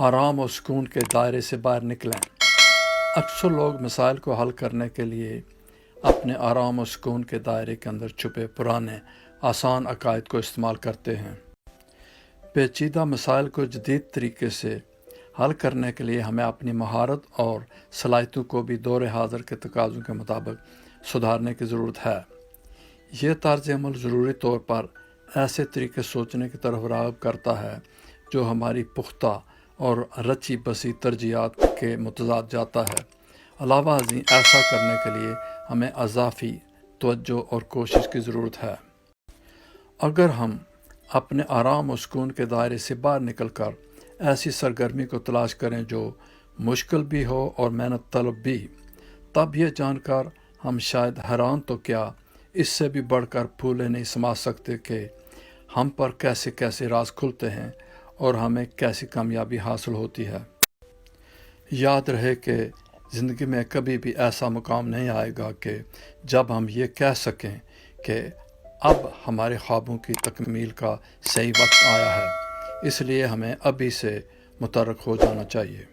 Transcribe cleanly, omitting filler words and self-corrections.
آرام و سکون کے دائرے سے باہر نکلیں۔ اکثر لوگ مسائل کو حل کرنے کے لیے اپنے آرام و سکون کے دائرے کے اندر چھپے پرانے آسان عقائد کو استعمال کرتے ہیں۔ پیچیدہ مسائل کو جدید طریقے سے حل کرنے کے لیے ہمیں اپنی مہارت اور صلاحیتوں کو بھی دور حاضر کے تقاضوں کے مطابق سدھارنے کی ضرورت ہے۔ یہ طرز عمل ضروری طور پر ایسے طریقے سوچنے کی طرف راغب کرتا ہے جو ہماری پختہ اور رچی بسی ترجیحات کے متضاد جاتا ہے۔ علاوہ ازیں ایسا کرنے کے لیے ہمیں اضافی توجہ اور کوشش کی ضرورت ہے۔ اگر ہم اپنے آرام و سکون کے دائرے سے باہر نکل کر ایسی سرگرمی کو تلاش کریں جو مشکل بھی ہو اور محنت طلب بھی، تب یہ جان کر ہم شاید حیران تو کیا اس سے بھی بڑھ کر پھولے نہیں سما سکتے کہ ہم پر کیسے کیسے راز کھلتے ہیں اور ہمیں کیسی کامیابی حاصل ہوتی ہے۔ یاد رہے کہ زندگی میں کبھی بھی ایسا مقام نہیں آئے گا کہ جب ہم یہ کہہ سکیں کہ اب ہمارے خوابوں کی تکمیل کا صحیح وقت آیا ہے، اس لیے ہمیں ابھی سے متحرک ہو جانا چاہیے۔